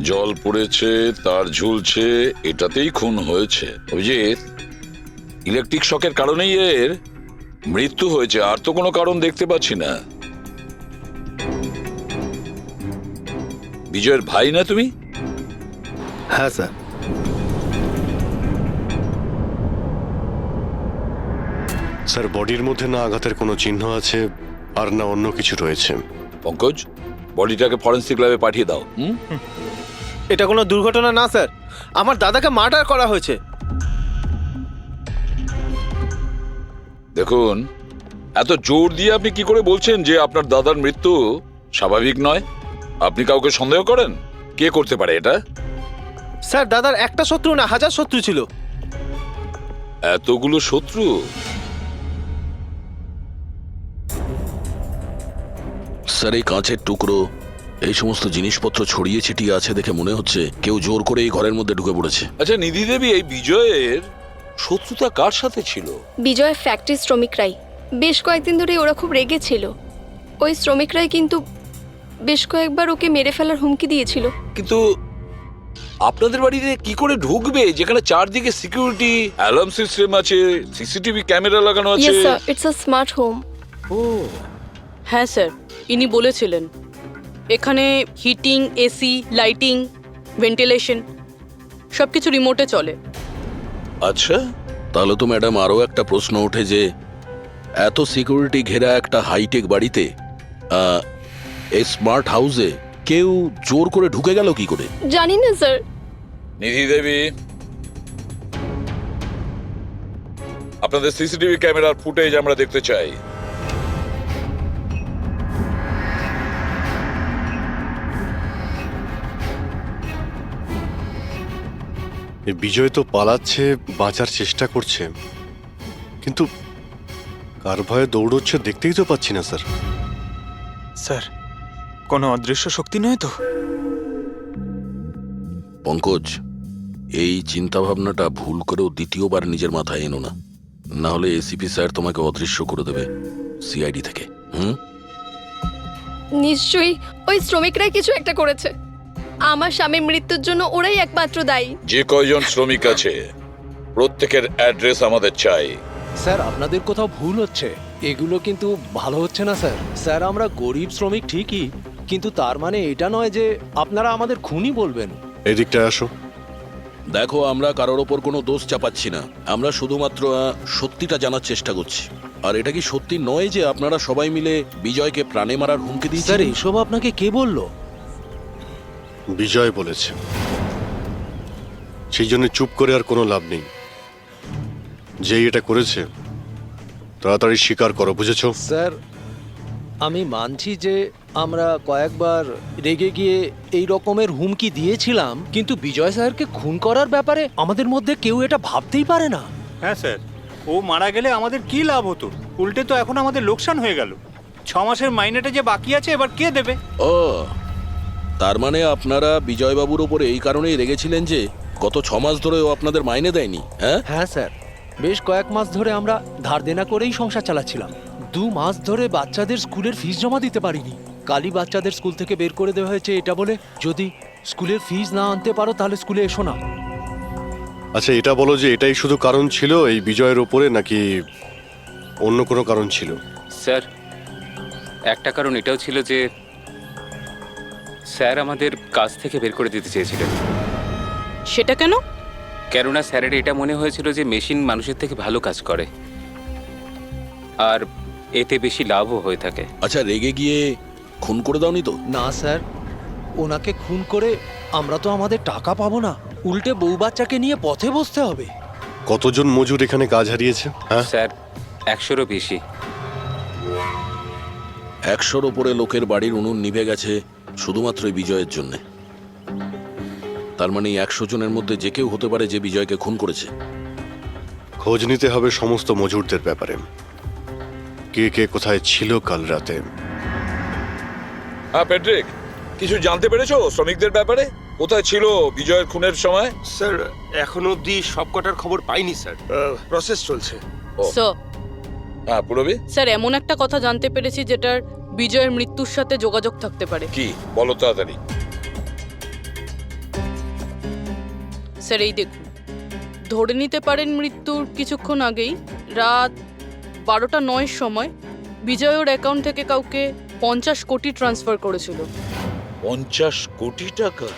জল পড়েছে, তার ঝুলছে, এটাতেই খুন হয়েছে। অভিজিৎ, ইলেকট্রিক শকের কারণেই এর মৃত্যু হয়েছে, আর তো কোনো কারণ দেখতে পাচ্ছি না। বিজয়ের ভাই না তুমি? হ্যাঁ স্যার। স্যার, বডির মধ্যে না আঘাতের কোনো চিহ্ন আছে আর না অন্য কিছু রয়েছে। পঙ্কজ, বডিটাকে ফরেন্সিক ল্যাবে পাঠিয়ে দাও। এটা কোনো দুর্ঘটনা না স্যার, আমার দাদাকে মার্ডার করা হয়েছে। দেখুন, এত জোর দিয়ে আপনি কি করে বলছেন যে আপনার দাদার মৃত্যু স্বাভাবিক নয়? আপনি কাউকে সন্দেহ করেন? কে করতে পারে এটা? স্যার, দাদার একটা শত্রু না, হাজার শত্রু ছিল। এতগুলো শত্রু? স্যার, এই কাঁচের টুকরো, এই সমস্ত জিনিসপত্র ছড়িয়ে ছিটিয়ে আছে দেখে মনে হচ্ছে কেউ জোর করে এই ঘরের মধ্যে ঢুকে পড়েছে। আচ্ছা নিধি দেবী, এই বিজয়ের শত্রুতা কার সাথে ছিল? বিজয় ফ্যাক্টরি শ্রমিকরাই। বেশ কয়েকদিন ধরে ওরা খুব রেগে ছিল। ওই শ্রমিকরাই কিন্তু বেশ কয়েকবার ওকে মেরে ফেলার হুমকি দিয়েছিল। কিন্তু আপনাদের বাড়িতে কি করে ঢুকবে যেখানে চারদিকে সিকিউরিটি, অ্যালার্ম সিস্টেম আছে, সিসিটিভি ক্যামেরা লাগানো আছে? Yes sir, it's a smart home. ও, হ্যাঁ স্যার, ইনি বলেছিলেন এখানে হিটিং, এসি, লাইটিং, ভেন্টিলেশন সবকিছু রিমোটে চলে। আচ্ছা। তাহলে তো ম্যাডাম আরও একটা প্রশ্ন ওঠে যে এত সিকিউরিটি ঘেরা একটা হাইটেক বাড়িতে, এই স্মার্ট হাউসে কেউ জোর করে ঢুকে গেল কি করে? জানি না স্যার। নিধি দেবী, আপনাদের সিসিটিভি ক্যামেরার ফুটেজ আমরা দেখতে চাই। এই বিজয় তো পালাচ্ছে, বাঁচার চেষ্টা করছে, কিন্তু কার ভয়ে দৌড়চ্ছে দেখতেই তো পাচ্ছি না স্যার। স্যার, কোনো অদৃশ্য শক্তি নয় তো? পঙ্কজ, এই চিন্তাভাবনাটা ভুল করেও দ্বিতীয়বার নিজের মাথায় এনো না, না হলে এসিপি স্যার তোমাকে অদৃশ্য করে দেবে সিআইডি থেকে। নিশ্চয়ই ওই শ্রমিকরাই কিছু একটা করেছে। আমার স্বামীর মৃত্যুর জন্য ওরাই একমাত্র দায়ী। যে কয়জন শ্রমিক আছে প্রত্যেকের অ্যাড্রেস আমাদের চাই। স্যার, আপনাদের কোথাও ভুল হচ্ছে, এগুলো কিন্তু ভালো হচ্ছে না স্যার। স্যার, আমরা গরিব শ্রমিক ঠিকই, কিন্তু তার মানে এটা নয় যে আপনারা আমাদের খুনি বলবেন। এদিকটায় আসো। দেখো, আমরা কারোর ওপর কোনো দোষ চাপাচ্ছি না, আমরা শুধুমাত্র সত্যিটা জানার চেষ্টা করছি। আর এটা কি সত্যি নয় যে আপনারা সবাই মিলে বিজয়কে প্রাণে মারার হুমকি স্যার, দিয়েছেন? এইসব আপনাকে কে বললো? বিজয় বলেছে, সেই জন্য চুপ করে আর কোনো লাভ নেই। যেই এটা করেছে তাড়াতাড়ি স্বীকার করো, বুঝেছো? স্যার, আমি মানছি যে আমরা কয়েকবার রেগে গিয়ে এই রকমের হুমকি দিয়েছিলাম, কিন্তু বিজয় স্যারকে খুন করার ব্যাপারে আমাদের মধ্যে কেউ এটা ভাবতেই পারে না। হ্যাঁ স্যার, ও মারা গেলে আমাদের কি লাভ হতো? উল্টে তো এখন আমাদের লোকসান হয়ে গেল। 6 মাসের মাইনেটা যে বাকি আছে এবার কে দেবে? ও, তার মানে আপনারা বিজয়বাবুর ওপরে এই কারণেই রেগেছিলেন যে গত 6 মাস ধরে ও আপনাদের মাইনে দেয়নি? হ্যাঁ হ্যাঁ স্যার, বেশ কয়েক মাস ধরে আমরা ধার দেনা করেই সংসার চালাচ্ছিলাম। 2 মাস ধরে বাচ্চাদের স্কুলের ফিস জমা দিতে পারিনি। কালই বাচ্চাদের স্কুল থেকে বের করে দেওয়া হয়েছে এটা বলে, যদি স্কুলের ফিস না আনতে পারো তাহলে স্কুলে এসো না। আচ্ছা, এটা বলো যে এটাই শুধু কারণ ছিল এই বিজয়ের ওপরে, নাকি অন্য কোনো কারণ ছিল? স্যার, একটা কারণ এটাও ছিল যে স্যার আমাদের কাজ থেকে বের করে দিতে চেয়েছিলেন। সেটা কেন? কেননা স্যারের এটা মনে হয়েছিল যে মেশিন মানুষের থেকে ভালো কাজ করে আর এতে বেশি লাভও হয়ে থাকে। আচ্ছা, রেগে গিয়ে খুন করে দাওনি তো? না স্যার, ওনাকে খুন করে আমরা তো আমাদের টাকা পাবো না, উল্টে বউ বাচ্চাকে নিয়ে পথে বসতে হবে। কতজন মজুর এখানে কাজ হারিয়েছে? হ্যাঁ স্যার, 100-রও বেশি। 100-র ওপরে লোকের বাড়ির উনুন নিভে গেছে শুধুমাত্র এই বিজয়ের জন্যে। তার মানে 100 জনের মধ্যে যে কেউ হতে পারে যে বিজয়কে খুন করেছে। খোঁজ নিতে হবে সমস্ত মজুরদের ব্যাপারে, কে কে কোথায় ছিল কাল রাতে। হ্যাঁ প্যাট্রিক, কিছু জানতে পেরেছো শ্রমিকদের ব্যাপারে? কোথায় ছিল বিজয়ের খুনের সময়? স্যার, এখনো অবধি সবকটার খবর পাইনি স্যার, প্রসেস চলছে। স্যার, হ্যাঁ পুরবি, স্যার, এমন একটা কথা জানতে পেরেছি যেটার বিজয়ের মৃত্যুর সাথে যোগাযোগ থাকতে পারে। কি বলো তাড়াতাড়ি। স্যার এই দেখুন, ধরে নিতে পারেন মৃত্যুর কিছুক্ষণ আগেই রাত 12:09 সময় বিজয় ওর অ্যাকাউন্ট থেকে কাউকে 50 কোটি ট্রান্সফার করেছিল। 50 কোটি টাকা?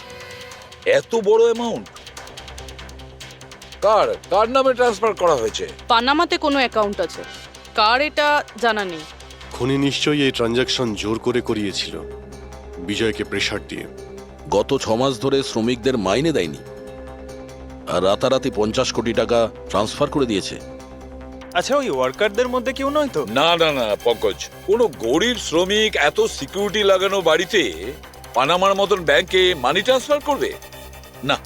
এত বড় অ্যামাউন্ট কার কার নামে ট্রান্সফার করা হয়েছে? পানামাতে কোনো অ্যাকাউন্ট আছে, কার এটা জানা নেই। খুনি নিশ্চয়ই এই ট্রানজাকশন জোর করে করিয়েছিল, বিজয়কে প্রেশার দিয়ে। গত 6 মাস ধরে শ্রমিকদের মাইনে দেয়নি, আর রাতারাতি 50 কোটি টাকা ট্রান্সফার করে দিয়েছে। আচ্ছা, ওই ওয়ার্কারদের মধ্যে কেউ নয় তো? না না না পঙ্কজ, কোনো গরিব শ্রমিক এত সিকিউরিটি লাগানো বাড়িতে পানামার মতন ব্যাংকে মানি ট্রান্সফার করবে? না,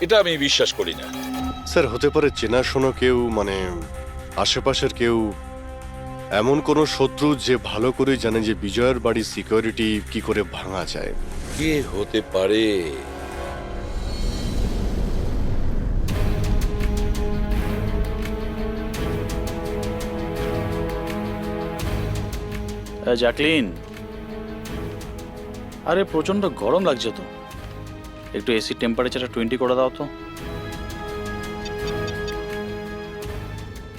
এটা আমি বিশ্বাস করি না। স্যার, হতে পারে চেনাশোনা কেউ, মানে আশেপাশের কেউ, এমন কোনো শত্রু যে ভালো করে জানে যে বিজয়ের বাড়ির সিকিউরিটি কি করে ভাঙা যায়। কে হতে পারে? জ্যাকলিন, আরে প্রচন্ড গরম লাগছে তো, একটু এসি টেম্পারেচারটা 20 করে দাও তো।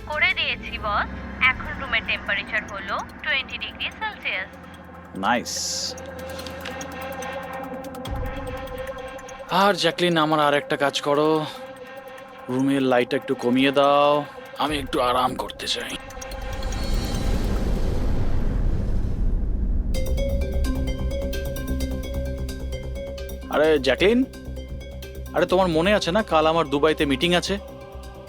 করে দিয়েছি বস। এখন রুমের টেম্পারেচার হলো 20 ডিগ্রি সেলসিয়াস। নাইস। আর জ্যাকলিন, আমার আর একটা কাজ করো, রুমের লাইটটা একটু কমিয়ে দাও, আমি একটু আরাম করতে চাই। আরে জ্যাকলিন, আরে তোমার মনে আছে না কাল আমার দুবাইতে মিটিং আছে?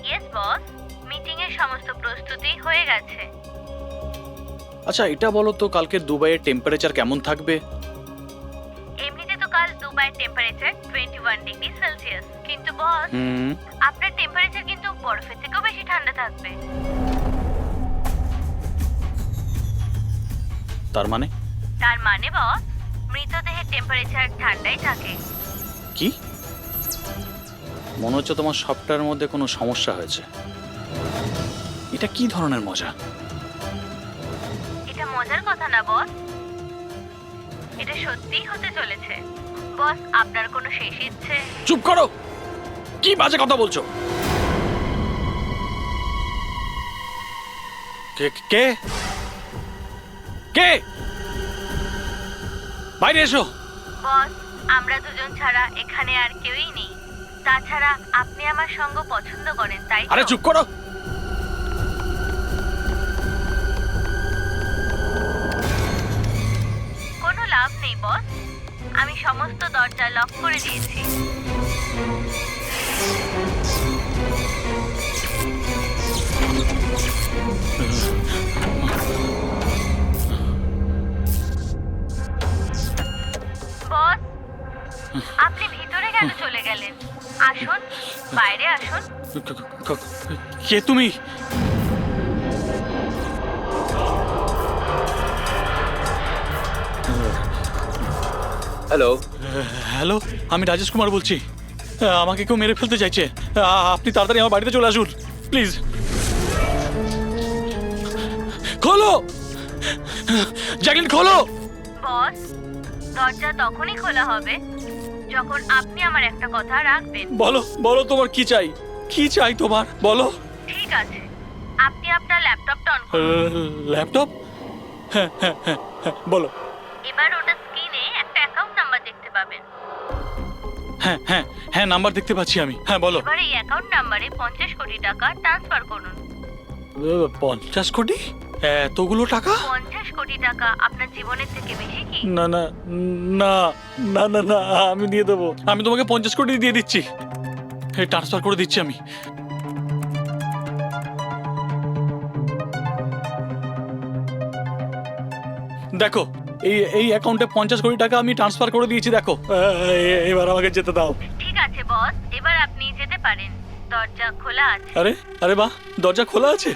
ইয়েস বস, মিটিং এর সমস্ত প্রস্তুতি হয়ে গেছে। আচ্ছা এটা বলো তো, কালকে দুবাইয়ের টেম্পারেচার কেমন থাকবে? এমনিতে তো কাল দুবাইয়ের টেম্পারেচার 21 ডিগ্রি সেলসিয়াস, কিন্তু বস আপনার টেম্পারেচার কিন্তু বরফের থেকেও বেশি ঠান্ডা থাকবে। তার মানে? তার মানে বস, মৃতদেহের টেম্পারেচার ঠান্ডাই থাকে। কি? মনে হচ্ছে তোমার সবটার মধ্যে কোনো সমস্যা হয়েছে। এটা কি ধরনের মজা? এটা মজার কথা না বস, এটা সত্যিই হতে চলেছে। বস, আপনার কোনো শেষ ইচ্ছে? চুপ করো, কি বাজে কথা বলছো? কে কে কে? বাইরে এসো। বস, আমরা দুজন ছাড়া এখানে আর কেউই নেই। তাছাড়া আপনি আমার সঙ্গ পছন্দ করেন, তাই তো? আরে চুপ করো। কোনো লাভ নেই বস, আমি সমস্ত দরজা লক করে দিয়েছি। বস, আপনি ভিতরে কেন চলে গেলেন? আসুন, বাইরে আসুন। কে তুমি? হ্যালো, হ্যালো, আমি রাজেশ কুমার বলছি। আমাকে কেউ মেরে ফেলতে চাইছে, আপনি তাড়াতাড়ি আমার বাড়িতে চলে আসুন প্লিজ। খোলো জ্যাকলিন, খোলো। বস, দরজা তখনই খোলা হবে যখন আপনি আমার একটা কথা রাখবেন। বলো বলো, তোমার কি চাই? কি চাই তোমার, বলো। ঠিক আছে, আপনি আপনার ল্যাপটপটা অন করুন। ল্যাপটপ? হ্যাঁ হ্যাঁ হ্যাঁ হ্যাঁ, বলো। এবার ওটা স্ক্রিনে একটা অ্যাকাউন্ট নাম্বার দেখতে পাবেন। হ্যাঁ হ্যাঁ হ্যাঁ, নাম্বার দেখতে পাচ্ছি আমি, হ্যাঁ বলো। এবার এই অ্যাকাউন্ট নাম্বারে 50 কোটি টাকা ট্রান্সফার করুন। 50 কোটি? এতগুলো টাকা? 50 কোটি টাকা আপনার জীবনের থেকে বেশি কি? না না না না না না, আমি দিয়ে দেবো, আমি তোমাকে 50 কোটি দিয়ে দিচ্ছি, ট্রান্সফার করে দিচ্ছি আমি। দেখো, এই অ্যাকাউন্টে 50 কোটি টাকা আমি ট্রান্সফার করে দিয়েছি, দেখো। এবার আমাকে যেতে দাও। ঠিক আছে বস, এবার আপনি যেতে পারেন, দরজা খোলা আছে। আরে আরে বাহ, দরজা খোলা আছে।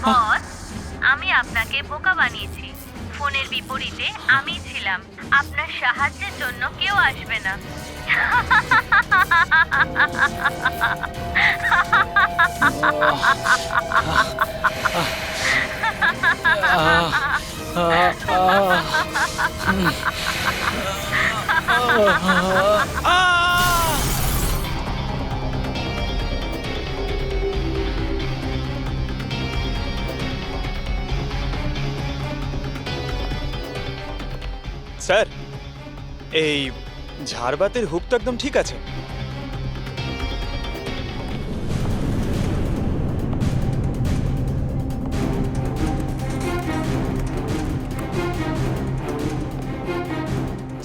বস, আমি আপনাকে বোকা বানিয়েছি। ফোনের বিপরীতে আমি ছিলাম, আপনার সাহায্যের জন্য কেউ আসবে না। স্যার, এই ঝাড়বাতির হুক তো একদম ঠিক আছে।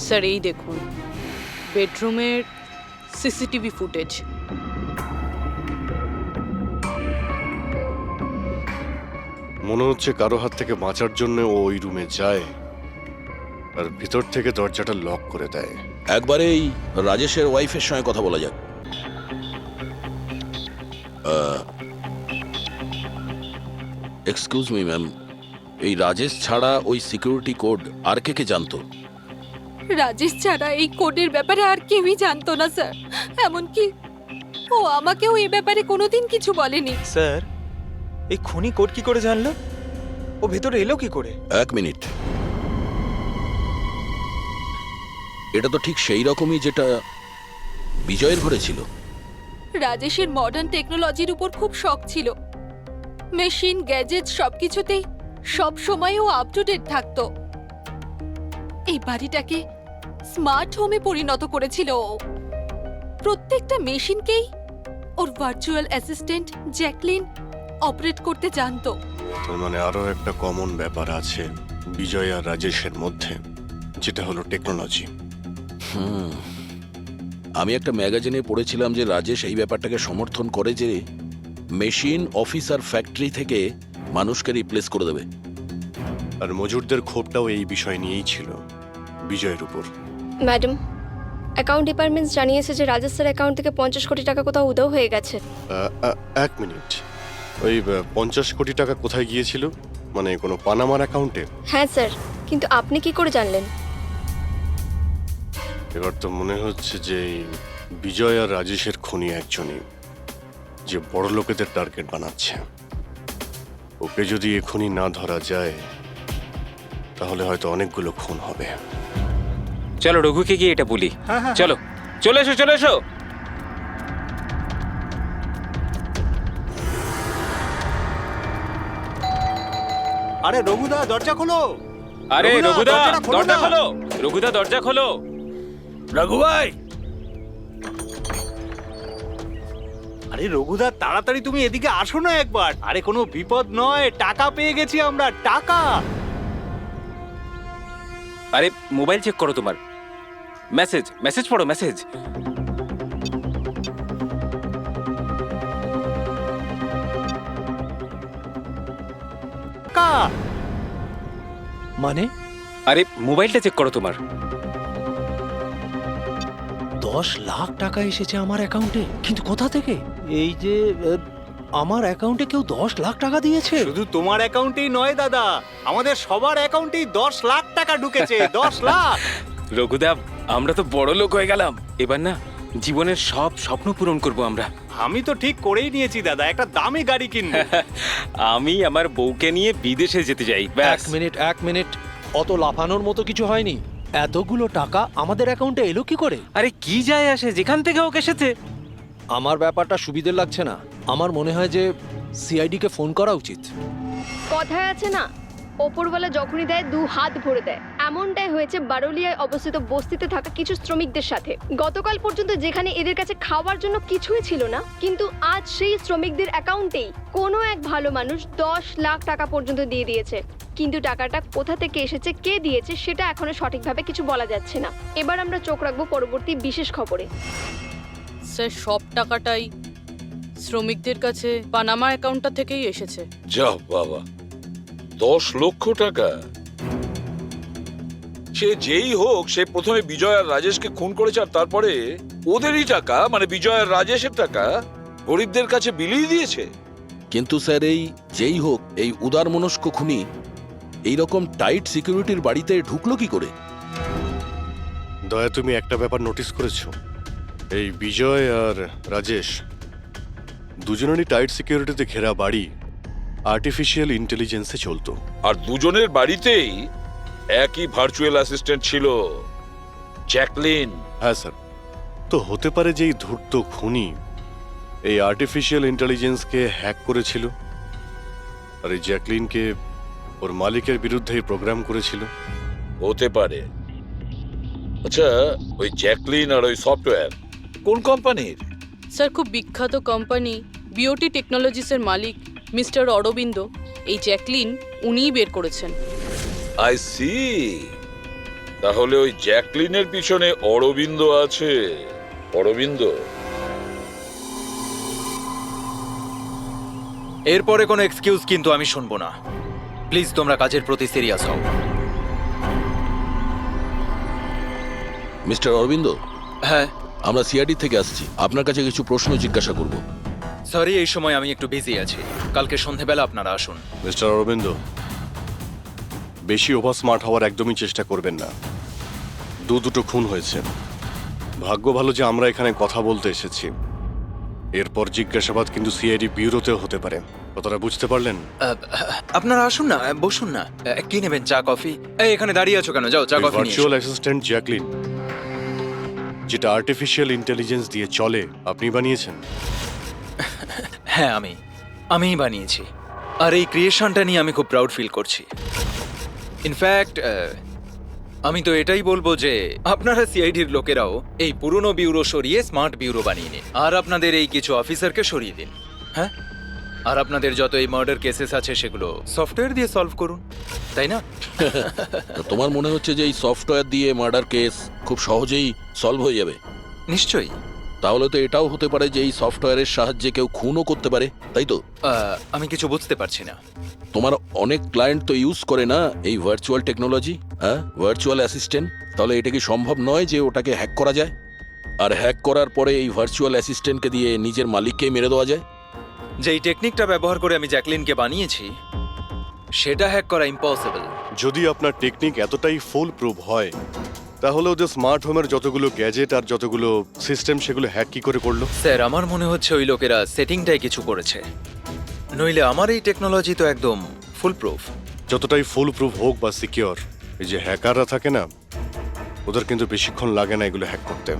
স্যার এই দেখুন বেডরুমের সিসিটিভি ফুটেজ। মনে হচ্ছে কারো হাত থেকে বাঁচার জন্য ও ওই রুমে যায় আর ভিতর থেকে দরজাটা লক করে দেয়। একবারে এই রাজেশের ওয়াইফের সঙ্গে কথা বলা যাক। এক্সকিউজ মি ম্যাম, এই রাজেশ ছাড়া ওই সিকিউরিটি কোড আর কে কে জানতো? রাজেশ ছাড়া এই কোডের ব্যাপারে আর কেউই জানতো না স্যার, এমনকি ও আমাকেও এই ব্যাপারে কোনোদিন কিছু বলেনি। স্যার, এই খুনি কোড কি করে জানলো? ও ভেতরে এলো কি করে? এক মিনিট, এটা তো ঠিক সেই রকমই যেটা বিজয়ের ঘরে ছিল। রাজেশের মডার্ন টেকনোলজির উপর খুব শখ ছিল। মেশিন, গ্যাজেট সবকিছুতেই সব সময় ও আপ টু ডেট থাকতো। এই বাড়িটাকে স্মার্ট হোমে পরিণত করেছিল ও। প্রত্যেকটা মেশিনকেই ওর ভার্চুয়াল অ্যাসিস্ট্যান্ট জ্যাকলিন অপারেট করতে জানতো। তার মানে আরো একটা কমন ব্যাপার আছে বিজয় আর রাজেশের মধ্যে, যেটা হলো টেকনোলজি। আমি একটা ম্যাগাজিনে পড়েছিলাম যে রাজেশ এই ব্যাপারটাকে সমর্থন করে যে মেশিন, অফিস আর ফ্যাক্টরি থেকে মানুষকে রিপ্লেস করে দেবে। আর মজুরদের ক্ষোভটাও এই বিষয় নিয়েই ছিল, বিজয়ের উপর। ম্যাডাম, অ্যাকাউন্ট ডিপার্টমেন্ট জানিয়েছে যে রাজেশ স্যার অ্যাকাউন্ট থেকে 50 কোটি টাকা কোথাও উধাও হয়ে গেছে। এক মিনিট, ওই 50 কোটি টাকা কোথায় গিয়েছিল? মানে কোনো পানামার অ্যাকাউন্টে? হ্যাঁ স্যার, কিন্তু আপনি কি করে জানলেন? এবার তো মনে হচ্ছে যে এই বিজয় আর রাজেশের খুনি একজনই, যে বড় লোকেদের টার্গেট বানাচ্ছে। ওকে যদি এখনই না ধরা যায় তাহলে হয়তো অনেকগুলো খুন হবে। চলো রঘুকে গিয়ে এটা বলি। চলো, চলে এসো, চলে এসো। আরে রঘুদা, দরজা খোলো। আরে রঘুদা, দরজাটা খোলো দরজা না। খোলো। রঘুদা, দরজা খোলো। রঘু ভাই, আরে রঘুদা, তাড়াতাড়ি তুমি এদিকে আসো না একবার। আরে কোনো বিপদ নয়, টাকা পেয়ে গেছি আমরা, টাকা। আরে মোবাইল চেক করো তোমার। মেসেজ, মেসেজ পড়ো, মেসেজ। টাকা মানে আরে মোবাইলটা চেক করো তোমার। 10 লাখ টাকা এসেছে আমার অ্যাকাউন্টে, কিন্তু কোথা থেকে? এই যে আমার অ্যাকাউন্টে কেউ 10 লাখ টাকা দিয়েছে? শুধু তোমার অ্যাকাউন্টেই নয় দাদা, আমাদের সবার অ্যাকাউন্টেই 10 লাখ টাকা ঢুকেছে। 10 লাখ। রঘুদা, আমরা তো বড় লোক হয়ে গেলাম। এবার না জীবনের সব স্বপ্ন পূরণ করব আমরা। আমি তো ঠিক করেই নিয়েছি দাদা, একটা দামি গাড়ি কিনবো। আমি আমার বউকে নিয়ে বিদেশে যেতে চাই। ব্যাস। এক মিনিট, অত লাফানোর মতো কিছু হয়নি। এতগুলো টাকা আমাদের অ্যাকাউন্টে এলো কি করে? আরে কি যায় আসে যেখান থেকে হোক এসেছে। আমার ব্যাপারটা সুবিধের লাগছে না। আমার মনে হয় যে সিআইডি কে ফোন করা উচিত। কথায় আছে না, ওপরওয়ালা যখনই দেয় 2 হাত ভরে দেয়। এমনটাই হয়েছে বারোলিয়ায় অবস্থিত বস্তিতে থাকা কিছু শ্রমিকদের সাথে। গতকাল পর্যন্ত যেখানে এদের কাছে খাওয়ার জন্য কিছুই ছিল না, কিন্তু আজ সেই শ্রমিকদের অ্যাকাউন্টেই কোনো এক ভালো মানুষ 10 লাখ টাকা পর্যন্ত দিয়ে দিয়েছে। কিন্তু টাকাটা কোথা থেকে এসেছে, কে দিয়েছে, সেটা এখনো সঠিকভাবে কিছু বলা যাচ্ছে না। এবার আমরা চোখ রাখবো পরবর্তী বিশেষ খবরে। স্যার সব টাকাটাই শ্রমিকদের কাছে পানামা অ্যাকাউন্টটা থেকেই এসেছে। যা বাবা, 10 লক্ষ টাকা! সে যেই হোক, সে প্রথমে বিজয় আর রাজেশকে খুন করেছে, আর তারপরে ওদেরই টাকা, মানে বিজয় আর রাজেশের টাকা গরিবদের কাছে বিলিয়ে দিয়েছে। কিন্তু স্যার, এই যেই হোক, এই উদারমনস্ক খুনি এইরকম টাইট সিকিউরিটির বাড়িতে ঢুকলো কি করে? দয়া, তুমি একটা ব্যাপার নোটিস করেছো? এই বিজয় আর রাজেশ দুজনেরই টাইট সিকিউরিটিতে ঘেরা বাড়ি, আর্টিফিশিয়াল ইন্টেলিজেন্সে চলতো। আর দুজনের বাড়িতেই একই ভার্চুয়াল অ্যাসিস্ট্যান্ট ছিল, জ্যাকলিন। হ্যাঁ স্যার। তো হতে পারে যে এই ধূর্ত খুনি এই আর্টিফিশিয়াল ইন্টেলিজেন্সকে হ্যাক করেছিল, আর এই জ্যাকলিনকে ওর মালিকের বিরুদ্ধে প্রোগ্রাম করেছিল। হতে পারে। আচ্ছা, ওই জ্যাকলিন আর ওই সফটওয়্যার কোন কোম্পানির? স্যার, খুব বিখ্যাত কোম্পানি বিওটি টেকনোলজিসের মালিক মিস্টার অরবিন্দ, এই জ্যাকলিন উনিই বের করেছেন। I see. তাহলে ওই জ্যাকলিনের পিছনে অরবিন্দ আছে। অরবিন্দ এরপরে কোনো এক্সকিউজ কিন্তু আমি শুনবো না। প্লিজ তোমরা কাজের প্রতি সিরিয়াস হও। মিস্টার অরবিন্দ, হ্যাঁ আমরা সিআইডি থেকে আসছি, আপনার কাছে কিছু প্রশ্ন জিজ্ঞাসা করব। সরি, এই সময় আমি একটু বিজি আছি, কালকে সন্ধেবেলা আপনারা আসুন। মিস্টার অরবিন্দ, বেশি ওভার স্মার্ট হওয়ার একদমই চেষ্টা করবেন না। দুটো খুন হয়েছে, ভাগ্য ভালো যে আমরা এখানে কথা বলতে এসেছি। এরপর জিজ্ঞাসাবাদ কিন্তু সিআইডি ব্যুরোতেও হতে পারে, কথাটা বুঝতে পারলেন? আপনারা আসুন না, বসুন না। কি নেবেন, চা কফি? এই এখানে দাঁড়িয়ে আছো কেন? যাও চা কফি নিয়ে ভার্চুয়াল অ্যাসিস্ট্যান্ট জ্যাকলিন, যেটা আর্টিফিশিয়াল ইন্টেলিজেন্স দিয়ে চলে, আপনি বানিয়েছেন? হ্যাঁ, আমিই বানিয়েছি। আর এই ক্রিয়েশনটা নিয়ে আমি খুব প্রাউড ফিল করছি। ইনফ্যাক্ট আমি তো এটাই বলবো যে আপনারা সিআইডির লোকেরাও এই পুরনো ব্যুরো সরিয়ে স্মার্ট ব্যুরো বানিয়ে নিন, আর আপনাদের এই কিছু অফিসারকে সরিয়ে দিন। হ্যাঁ, আর আপনাদের যত এই মার্ডার কেসেস আছে সেগুলো সফটওয়্যার দিয়ে সলভ করুন, তাই না? তো তোমার মনে হচ্ছে যে এই সফটওয়্যার দিয়ে মার্ডার কেস খুব সহজেই সলভ হয়ে যাবে? নিশ্চয়ই। তাহলে তো এটাও হতে পারে যে এই সফটওয়্যারের সাহায্যে কেউ খুনও করতে পারে, তাই তো? আমি কিছু বুঝতে পারছি না। তোমার অনেক ক্লায়েন্ট তো ইউজ করে না এই ভার্চুয়াল টেকনোলজি, হ্যাঁ, ভার্চুয়াল অ্যাসিস্ট্যান্ট। তাহলে এটা কি সম্ভব নয় যে ওটাকে হ্যাক করা যায়, আর হ্যাক করার পরে এই ভার্চুয়াল অ্যাসিস্ট্যান্টকে দিয়ে নিজের মালিককেই মেরে দেওয়া যায়? যেই টেকনিকটা ব্যবহার করে আমি জ্যাকলিনকে বানিয়েছি সেটা হ্যাক করা ইম্পসিবল। যদি আপনার টেকনিক এতটাই ফুল প্রুফ হয়, তাহলে ওদের স্মার্ট হোমের যতগুলো গ্যাজেট আর যতগুলো সিস্টেম সেগুলো হ্যাক কি করে করলো? স্যার, আমার মনে হচ্ছে ওই লোকেরা সেটিংটাই কিছু করেছে, নইলে আমার এই টেকনোলজি তো একদম ফুল প্রুফ। যতটাই ফুল প্রুফ হোক বা সিকিউর, এই যে হ্যাকাররা থাকে না, ওদের কিন্তু বেশিক্ষণ লাগে না এগুলো হ্যাক করতে।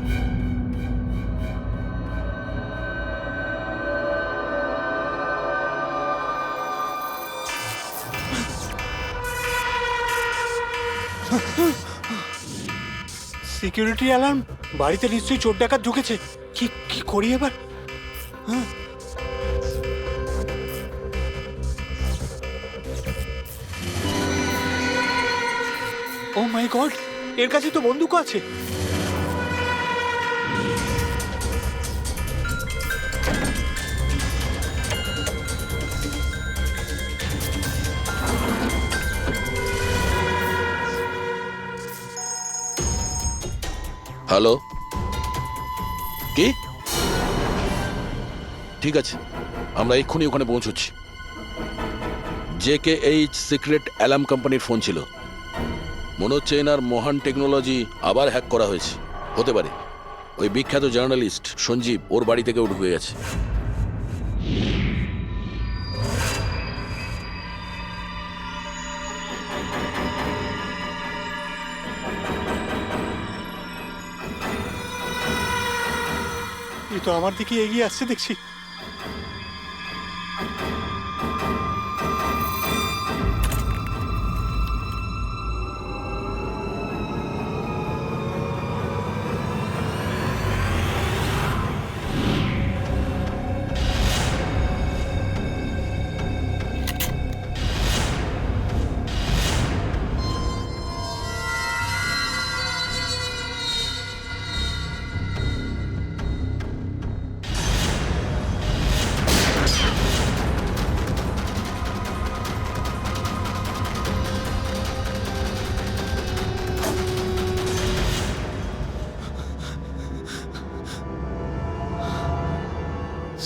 Security alarm! বাড়িতে নিশ্চয়ই চোর ডাকাত ঢুকেছে। কি কি করি এবার? ও মাই গড, এর কাছে তো বন্দুক আছে। হ্যালো, কি? ঠিক আছে, আমরা এক্ষুনি ওখানে পৌঁছচ্ছি। JKH সিক্রেট অ্যালার্ম কোম্পানির ফোন ছিল। মনে হচ্ছে এনার মহান টেকনোলজি আবার হ্যাক করা হয়েছে। হতে পারে ওই বিখ্যাত জার্নালিস্ট সঞ্জীব, ওর বাড়ি থেকেও ঢুকে গেছে। এ তো আমার দিকে এগিয়ে আসছে দেখছি।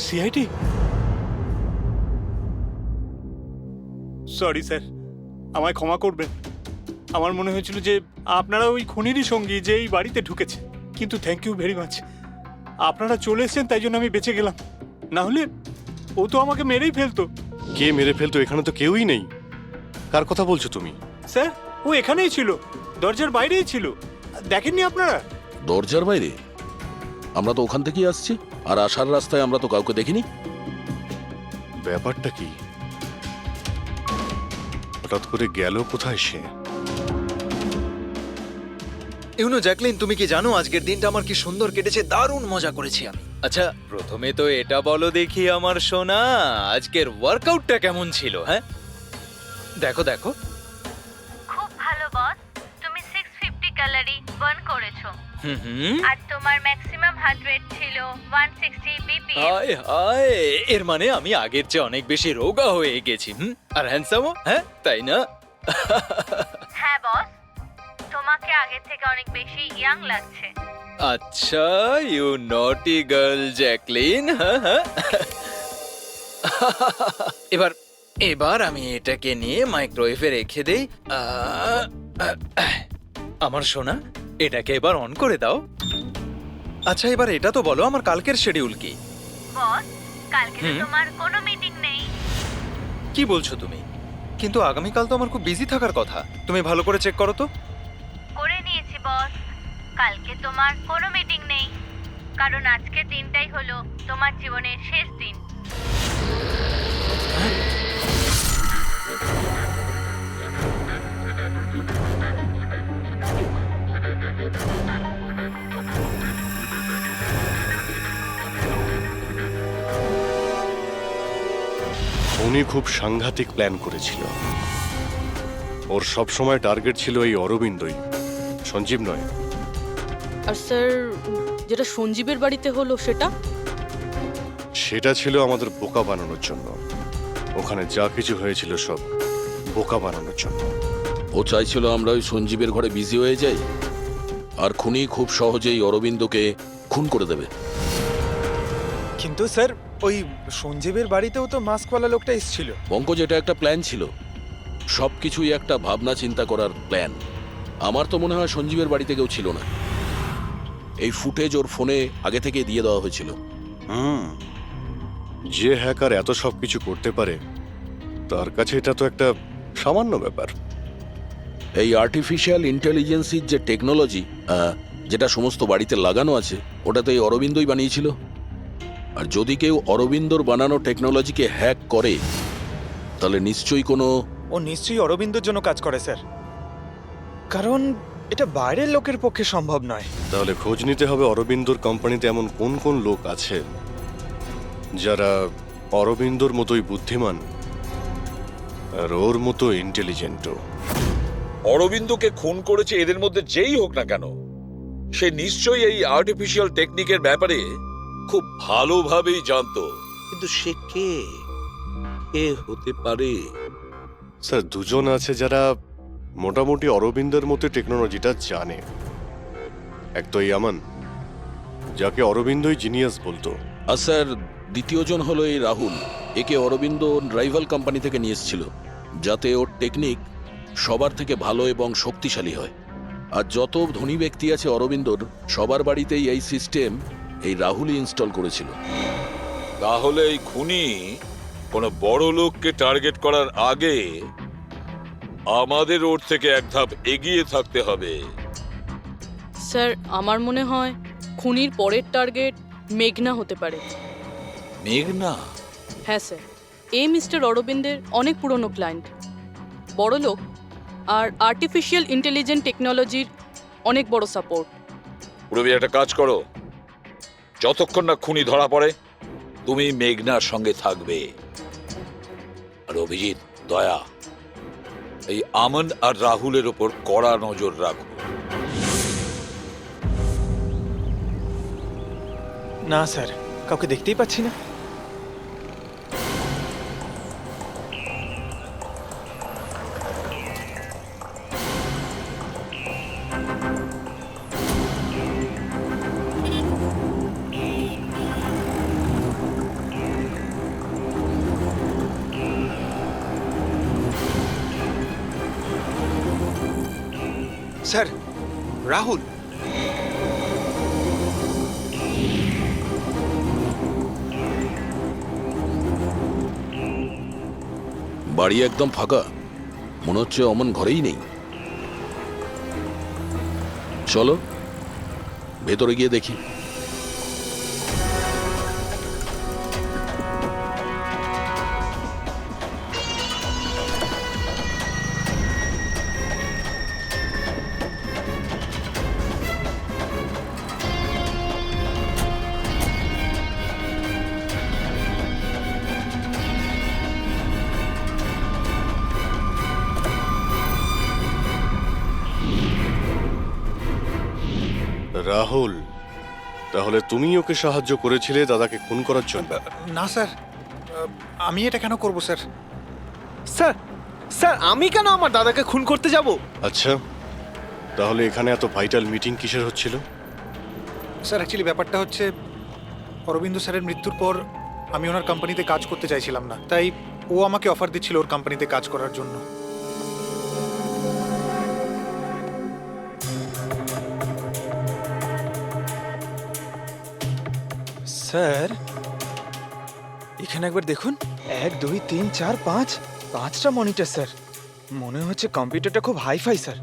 সিআইডি? সরি স্যার, আমায় ক্ষমা করবেন। আমার মনে হয়েছিল যে আপনারা ওই খুনিরই সঙ্গী যে এই বাড়িতে ঢুকেছে, কিন্তু থ্যাংক ইউ ভেরি মাচ। আপনারা চলে এসেছেন তাই জন্য আমি বেঁচে গেলাম, না হলে ও তো আমাকে মেরেই ফেলতো। কে মেরে ফেলতো এখানে তো কেউই নেই। কার কথা বলছো তুমি? স্যার ও এখানেই ছিল, দরজার বাইরেই ছিল, দেখেননি আপনারা? দরজার বাইরে? আমরা তো ওখান থেকেই আসছি, আর আসার রাস্তায় আমরা তো কাউকে দেখিনি। ব্যাপারটা কি? হঠাৎ করে গেল কোথায় সে? ইউনো জ্যাকলিন, তুমি কি জানো আজকের দিনটা আমার কি সুন্দর কেটেছে? দারুণ মজা করেছি আমি। আচ্ছা, প্রথমে তো এটা বলো দেখি আমার সোনা, আজকের ওয়ার্কআউটটা কেমন ছিল? হ্যাঁ, দেখো দেখো। খুব ভালো বস, তুমি 650 ক্যালোরি বার্ন করেছো। হুম। আর তোমার ম্যাক্সিমাম হার্ট রেট ছিল 160 বিপিএম। হায় হায়, এর মানে আমি আগের চেয়ে অনেক বেশি রোগা হয়ে গেছি। আর হ্যান্ডসামও, হ্যাঁ তাই না? হ্যাঁ বস, তোমাকে আগের থেকে অনেক বেশি ইয়াং লাগছে। আচ্ছা, ইউ নটি গার্ল জ্যাকলিন। হ্যাঁ। এবার আমি এটাকে নিয়ে মাইক্রোওয়েভে রেখে দেই। আমার সোনা, এটাকে এবার অন করে দাও। আচ্ছা, এবার এটা তো বলো আমার কালকের শিডিউল কি? বস, কালকে তো তোমার কোনো মিটিং নেই। কি বলছো তুমি? কিন্তু আগামীকাল তো আমার খুব বিজি থাকার কথা। তুমি ভালো করে চেক করো তো। করে নিয়েছি বস, কালকে তোমার কোনো মিটিং নেই, কারণ আজকের দিনটাই হলো তোমার জীবনের শেষ দিন। উনি খুব সাংঘাতিক প্ল্যান করেছিল। ওর সব সময় টার্গেট ছিল এই অরবিন্দই, সঞ্জীব নয়। আর স্যার, যেটা সঞ্জীবের বাড়িতে হলো সেটা? সেটা ছিল আমাদের বোকা বানানোর জন্য। ওখানে যা কিছু হয়েছিল সব বোকা বানানোর জন্য। ও চাইছিল আমরা ওই সঞ্জীবের ঘরে বিজি হয়ে যাই, আর খুনি খুব সহজেই অরবিন্দকে খুন করে দেবে। কিন্তু স্যার, ওই সঞ্জীবের বাড়িতেও তো মাস্কওয়ালা লোকটা এসেছিল। পঙ্কজ, এটা একটা প্ল্যান ছিল, সবকিছুই একটা ভাবনা চিন্তা করার প্ল্যান। আমার তো মনে হয় সঞ্জীবের বাড়িতে কেউ ছিল না। এই ফুটেজ ওর ফোনে আগে থেকে দিয়ে দেওয়া হয়েছিল। যে হ্যাকার এত সবকিছু করতে পারে, তার কাছে এটা তো একটা সামান্য ব্যাপার। এই আর্টিফিশিয়াল ইন্টেলিজেন্সির যে টেকনোলজি, যেটা সমস্ত বাড়িতে লাগানো আছে, ওটা তো এই অরবিন্দই বানিয়েছিল। আর যদি কেউ অরবিন্দর বানানো টেকনোলজিকে হ্যাক করে, তাহলে নিশ্চয়ই কোনো... ও নিশ্চয়ই অরবিন্দর জন্য কাজ করে স্যার, কারণ এটা বাইরের লোকের পক্ষে সম্ভব নয়। তাহলে খোঁজ নিতে হবে অরবিন্দর কোম্পানিতে এমন কোন কোন লোক আছে যারা অরবিন্দর মতোই বুদ্ধিমান আর ওর মতো ইন্টেলিজেন্টও। অরবিন্দকে খুন করেছে এদের মধ্যে যেই হোক না কেন, সে নিশ্চয়ই এই আর্টিফিশিয়াল টেকনিকের ব্যাপারে খুব ভালোভাবেই জানতো। কিন্তু সে কে হতে পারে? স্যার, দুজন আছে যারা মোটামুটি অরবিন্দের মতো টেকনোলজিটা জানে। এক তো ইয়ামান, যাকে অরবিন্দই জিনিয়াস বলতো। আর স্যার, দ্বিতীয়জন হলো এই রাহুল। একে অরবিন্দ রাইভাল কোম্পানি থেকে নিয়ে এসেছিল, যাতে ওর টেকনিক সবার থেকে ভালো এবং শক্তিশালী হয়। আর যত ধনী ব্যক্তি আছে অরবিন্দর, সবার বাড়িতেই এই সিস্টেম এই রাহুলই ইনস্টল করেছিল। তাহলে এই খুনি কোনো বড় লোককে টার্গেট করার আগে আমাদের ওর থেকে এক ধাপ এগিয়ে থাকতে হবে। স্যার, আমার মনে হয় খুনির পরের টার্গেট মেঘনা হতে পারে। মেঘনা? হ্যাঁ স্যার, এই মিস্টার অরবিন্দের অনেক পুরনো ক্লায়েন্ট, বড় লোক, আর আর্টিফিশিয়াল ইন্টেলিজেন্ট টেকনোলজির অনেক বড় সাপোর্ট। পুরবি, একটা কাজ করো, যতক্ষণ না খুনি ধরা পড়ে তুমি মেঘনার সঙ্গে থাকবে। আর অভিজিৎ, দয়া, এই আমন আর রাহুলের ওপর কড়া নজর রাখো। না স্যার, কাউকে দেখতেই পাচ্ছি না। স্যার, রাহুল। বাড়ি একদম ফাঁকা, মনে হচ্ছে অমন ঘরেই নেই। চলো ভেতরে গিয়ে দেখি। রাহুল, তাহলে তুমি ওকে সাহায্য করেছিলে দাদাকে খুন করার জন্য? না স্যার, আমি এটা কেন করব স্যার? স্যার, স্যার আমি কেন আমার দাদাকে খুন করতে যাব? আচ্ছা, তাহলে এখানে এত ভাইটাল মিটিং কিসের হচ্ছিল? স্যার অ্যাকচুয়ালি ব্যাপারটা হচ্ছে, অরবিন্দ স্যারের মৃত্যুর পর আমি ওনার কোম্পানিতে কাজ করতে চাইছিলাম না, তাই ও আমাকে অফার দিচ্ছিল ওর কোম্পানিতে কাজ করার জন্য। স্যার এখানে একবার দেখুন, 1 2 3 4 5 5টা মনিটর স্যার। মনে হচ্ছে কম্পিউটারটা খুব হাইফাই স্যার।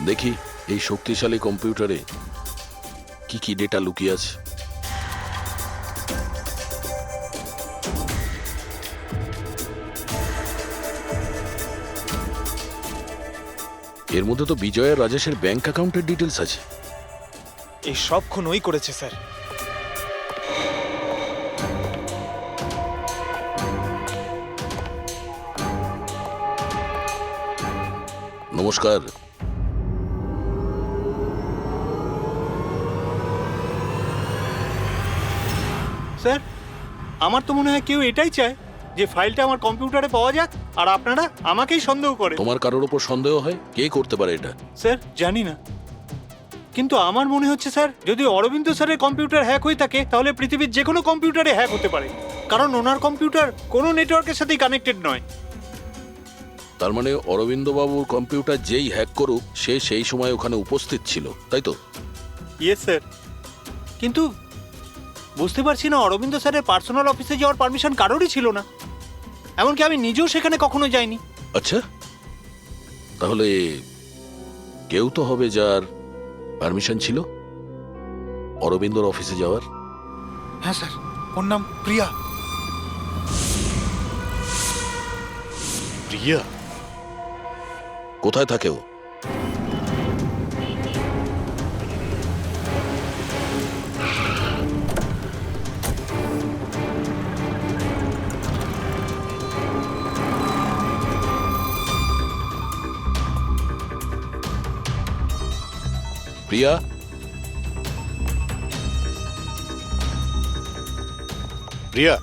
দেখি এই শক্তিশালী কম্পিউটারে কি কি ডেটা লুকিয়ে আছে। এর মধ্যে তো বিজয় আর রাজেশের ব্যাংক অ্যাকাউন্টের ডিটেলস আছে। এই সব খুন ওই করেছে স্যার। নমস্কার। স্যার, আমার তো মনে হয় কেউ এটাই চায় যে ফাইলটা আমার কম্পিউটারে পাওয়া যাক, আর আপনারা আমাকেই সন্দেহ করে। তোমার কারোর ওপর সন্দেহ হয়? কে করতে পারে এটা? স্যার জানি না, কিন্তু আমার মনে হচ্ছে স্যার, যদি অরবিন্দ স্যারের কম্পিউটার হ্যাক হয়ে থাকে তাহলে পৃথিবীর যে কোনো কম্পিউটারে হ্যাক হতে পারে, কারণ ওনার কম্পিউটার কোনো নেটওয়ার্কের সাথেই কানেক্টেড নয়। তার মানে অরবিন্দ বাবুর কম্পিউটার যেই হ্যাক করুক সে সেই সময় ওখানে উপস্থিত ছিল, তাই তো? ইয়েস স্যার, কিন্তু বুঝতে পারছি না, অরবিন্দ স্যারের পার্সোনাল অফিসে যাওয়ার পারমিশন কারোরই ছিল না, এমনকি আমি নিজেও সেখানে কখনো যাইনি। আচ্ছা, তাহলে কেউ তো হবে যার পারমিশন ছিল অরবিন্দর অফিসে যাওয়ার। হ্যাঁ স্যার, ওর নাম প্রিয়া। প্রিয়া? কোথায় থাকে ও? প্রিয়া? প্রিয়া?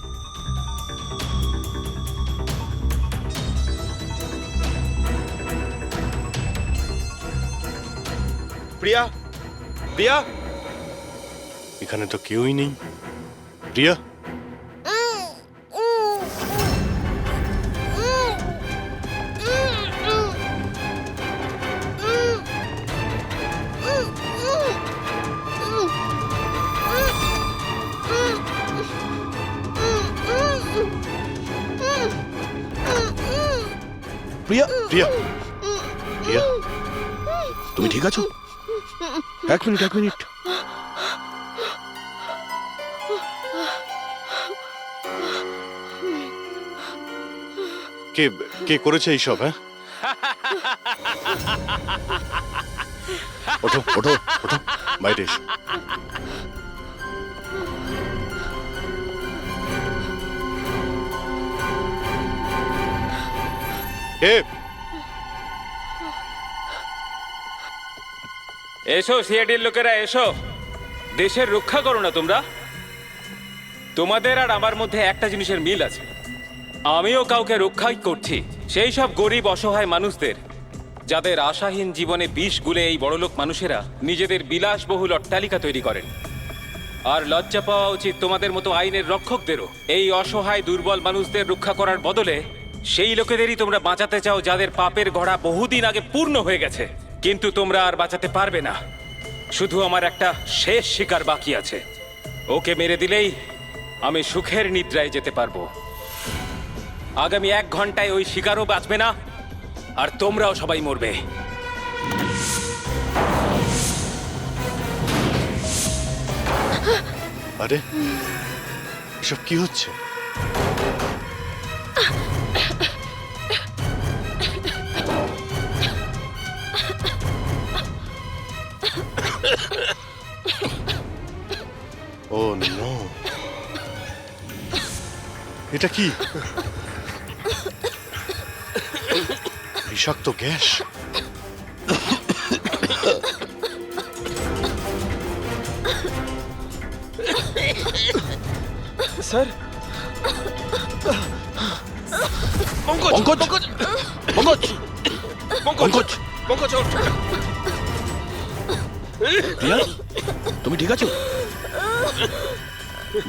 প্রিয়া? প্রিয়া? এখানে তো কেউই নেই। প্রিয়া? প্রিয়া? প্রিয়া? প্রিয়া? তুমি ঠিক আছো? এক মিনিট। কে কে করেছে এইসব? হ্যাঁ, ওঠো ওঠো ওঠো, বাইরে এসো। এসো সিআইডির লোকেরা, এসো। দেশের রক্ষা করো না তোমরা? তোমাদের আর আমার মধ্যে একটা জিনিসের মিল আছে, আমিও কাউকে রক্ষাই করছি, সেই সব গরিব অসহায় মানুষদের যাদের আশাহীন জীবনে বিষ গুলে এই বড়লোক মানুষেরা নিজেদের বিলাসবহুল অট্টালিকা তৈরি করেন। আর লজ্জা পাওয়া উচিত তোমাদের মতো আইনের রক্ষকদেরও। এই অসহায় দুর্বল মানুষদের রক্ষা করার বদলে সেই লোকেদেরই তোমরা বাঁচাতে চাও যাদের পাপের ঘোড়া বহুদিন আগে পূর্ণ হয়ে গেছে, কিন্তু তোমরা আর বাঁচাতে পারবে না। শুধু আমার একটা শেষ শিকার বাকি আছে, ওকে মেরে দিলেই আমি সুখের নিদ্রায় যেতে পারবো। আগামী 1 ঘন্টায় ওই শিকারও বাঁচবে না, আর তোমরাও সবাই মরবে। আরে এসব কি হচ্ছে? ও নো, এটা কি? বিষাক্ত গ্যাস। স্যার, পঙ্কজ পঙ্কজ পঙ্কজ পঙ্কজ পঙ্কজ ওঠ। প্রিয়া, তুমি ঠিক আছো?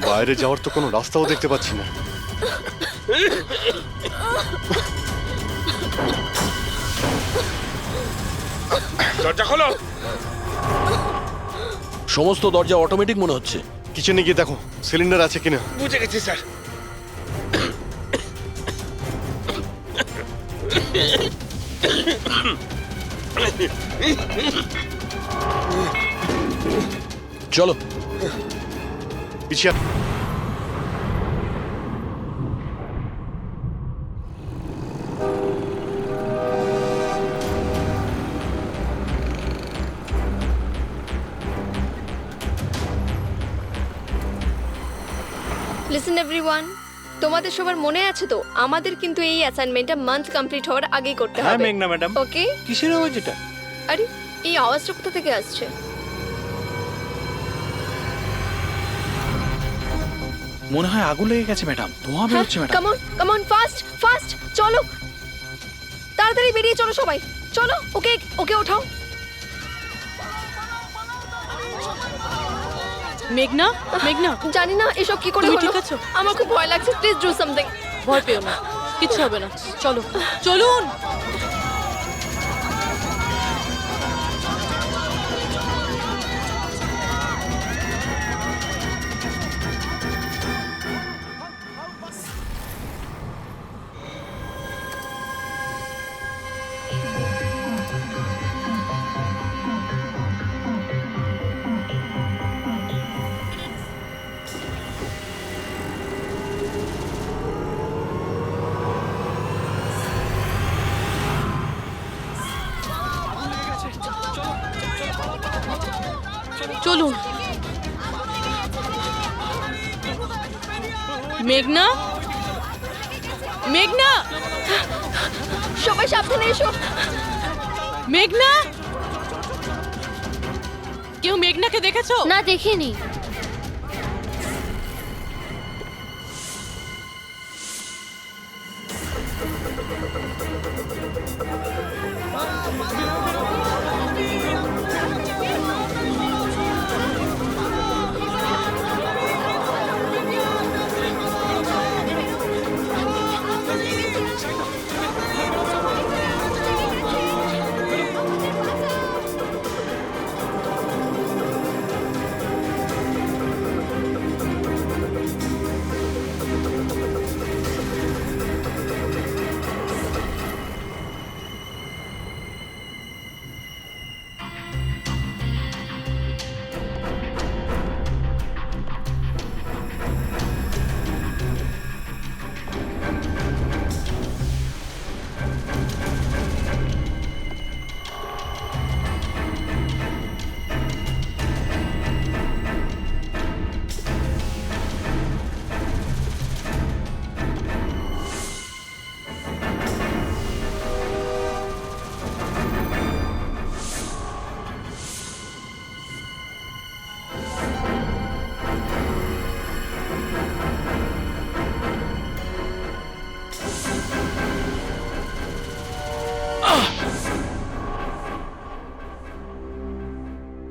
বাইরে যাওয়ার তো কোনো রাস্তাও দেখতে পাচ্ছি না। দরজা খোলো। সমস্ত দরজা অটোমেটিক মনে হচ্ছে। কিচেনে গিয়ে দেখো সিলিন্ডার আছে কিনা। বুঝে গেছি স্যার। চলো। পিছিয়ে লিসেন এভরিওয়ান, তোমাদের সবার মনে আছে তো আমাদের কিন্তু এই অ্যাসাইনমেন্টটা মান্থ কমপ্লিট হওয়ার আগেই করতে হ্যাঁ হবে। মেঘনা ম্যাডাম। ওকে? কিসের আওয়াজ এটা? আরে এই আওয়াজটা কোথা থেকে আসছে? মনে হয় আগুন লেগে গেছে ম্যাডাম, ধোঁয়া বেরোচ্ছে madam. Come on fast fast, চলো তাড়াতাড়ি বেরিয়ে চলো সবাই, চলো। ওকে ওকে ওঠাও। মেঘনা, মেঘনা, জানি না এসব কি করে তুমি হলো। ঠিক আছো? আমার খুব ভয় লাগছে, প্লিজ ডু সামথিং। ভয় পেও না, কিচ্ছু হবে না। চলো চলুন। চলুন। মেঘনা, মেঘনা, সবাই সাবধানে এসো। মেঘনা, কেউ মেঘনাকে দেখেছো? না, দেখিনি।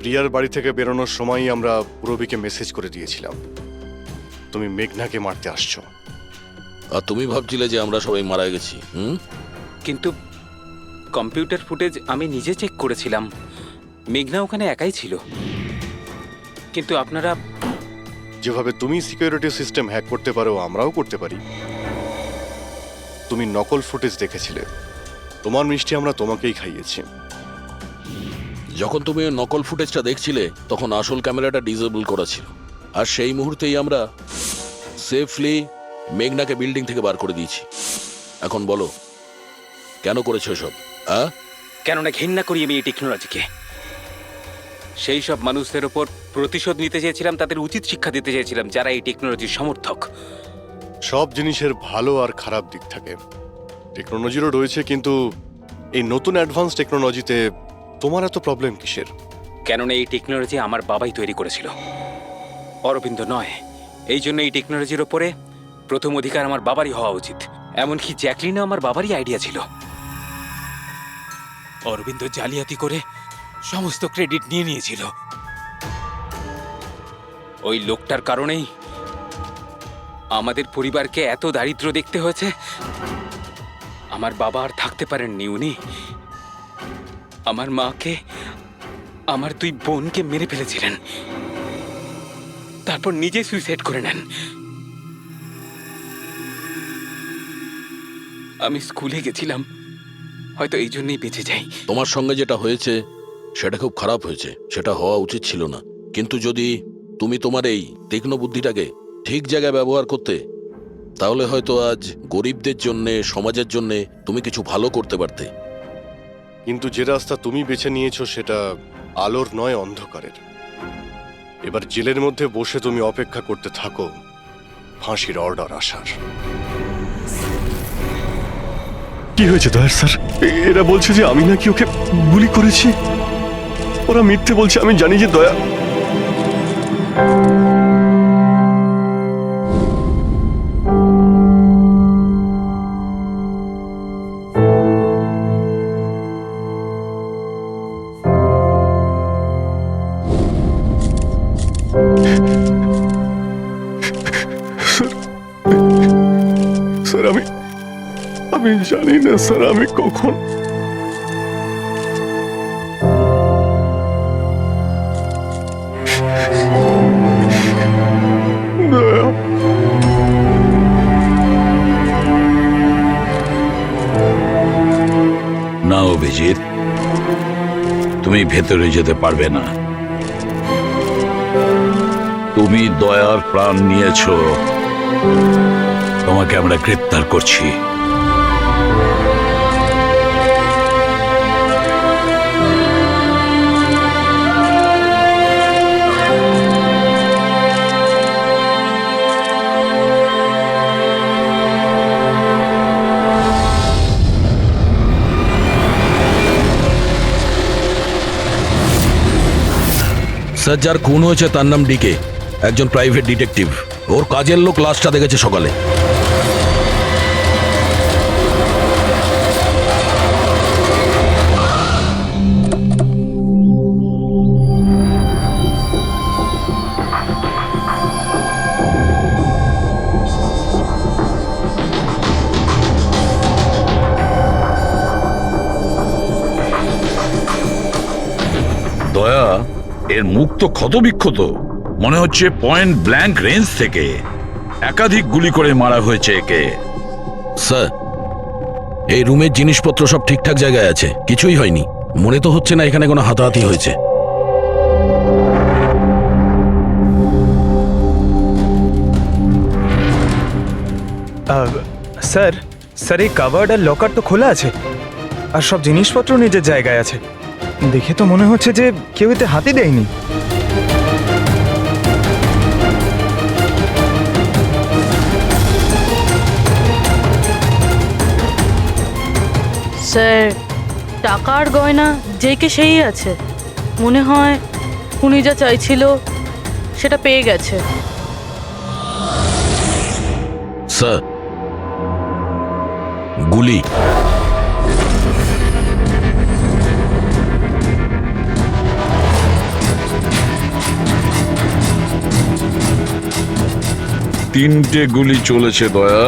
প্রিয়ার বাড়ি থেকে বেরোনোর সময়ই আমরা পুরবীকে মেসেজ করে দিয়েছিলাম তুমি মেঘনাকে মারতে আসছো। আর তুমি ভাবছিলে যে আমরা সবাই মারা গেছি? কিন্তু কম্পিউটার ফুটেজ আমি নিজে চেক করেছিলাম, মেঘনা ওখানে একাই ছিল। কিন্তু আপনারা যেভাবে তুমি সিকিউরিটি সিস্টেম হ্যাক করতে পারো আমরাও করতে পারি। তুমি নকল ফুটেজ দেখেছিলে। তোমার মিষ্টি আমরা তোমাকেই খাইয়েছি। যখন তুমি ওই নকল ফুটেজটা দেখছিলে তখন আসল ক্যামেরাটা ডিসেবল করা ছিল, আর সেই মুহূর্তেই আমরা সেফলি মেঘনাকে বিল্ডিং থেকে বার করে দিয়েছি। এখন বলো কেন করেছো সব? কেননা ঘৃণা করি আমি এই টেকনোলজিকে। সেই সব মানুষদের ওপর প্রতিশোধ নিতে চেয়েছিলাম, তাদের উচিত শিক্ষা দিতে চেয়েছিলাম যারা এই টেকনোলজির সমর্থক। সব জিনিসের ভালো আর খারাপ দিক থাকে, টেকনোলজিরও রয়েছে, কিন্তু এই নতুন অ্যাডভান্স টেকনোলজিতে তোমার এত প্রবলেম কিসের? কেননা এই টেকনোলজি আমার বাবাই তৈরি করেছিল, অরবিন্দ নয়। এই জন্য এই টেকনোলজির ওপরে প্রথম অধিকার আমার বাবারই হওয়া উচিত। এমনকি জ্যাকলিনও আমার বাবারই আইডিয়া ছিল। অরবিন্দ জালিয়াতি করে সমস্ত ক্রেডিট নিয়ে নিয়েছিল। ওই লোকটার কারণেই আমাদের পরিবারকে এত দারিদ্র দেখতে হয়েছে। আমার বাবা আর থাকতে পারেননি, উনি আমার মাকে, আমার 2 বোনকে মেরে ফেলেছিলেন, তারপর নিজে সুইসাইড করে নেন। আমি স্কুলে গেছিলাম, হয়তো এই জন্যই বেঁচে যাই। তোমার সঙ্গে যেটা হয়েছে সেটা খুব খারাপ হয়েছে, সেটা হওয়া উচিত ছিল না। কিন্তু যদি তুমি তোমার এই তীক্ষ্ণ বুদ্ধিটাকে ঠিক জায়গায় ব্যবহার করতে, তাহলে হয়তো আজ গরিবদের জন্যে, সমাজের জন্যে তুমি কিছু ভালো করতে পারতে। কিন্তু যে রাস্তা তুমি বেছে নিয়েছো সেটা আলোর নয়, অন্ধকারের। এবার জেলের মধ্যে বসে তুমি অপেক্ষা করতে থাকো ফাঁসির অর্ডার আসার। কি হয়েছে দয়ার স্যার? এরা বলছে যে আমি নাকি ওকে গুলি করেছি। ওরা মিথ্যে বলছে, আমি জানি যে দয়া। স্যার আমি জানি না স্যার আমি কখন। না অভিজিৎ, তুমি ভেতরে যেতে পারবে না। তুমি দয়ার প্রাণ নিয়েছো, তোমাকে আমরা গ্রেপ্তার করছি। স্যার, যার খুন হয়েছে তার নাম ডিকে, একজন প্রাইভেট ডিটেকটিভ। ওর কাজের লোক লাশটা দেখেছে সকালে। দয়া, এর মুখ তো ক্ষতবিক্ষত, মনে হচ্ছে পয়েন্ট ব্ল্যাঙ্ক রেঞ্জ থেকে একাধিক গুলি করে মারা হয়েছে একে। স্যার, এই রুমের জিনিসপত্র সব ঠিকঠাক জায়গায় আছে, কিছুই হয়নি। মনে তো হচ্ছে না এখানে কোনো হাতাহাতি হয়েছে। স্যার এই কাভার্ড আর লকার তো খোলা আছে, আর সব জিনিসপত্র নিজের জায়গায় আছে। দেখে তো মনে হচ্ছে যে কেউ এতে হাতই দেয়নি। স্যার, টাকা আর গয়না যেকে সেই আছে। মনে হয় উনি যা চাইছিল সেটা পেয়ে গেছে। স্যার, গুলি। তিনটে গুলি চলেছে দয়া।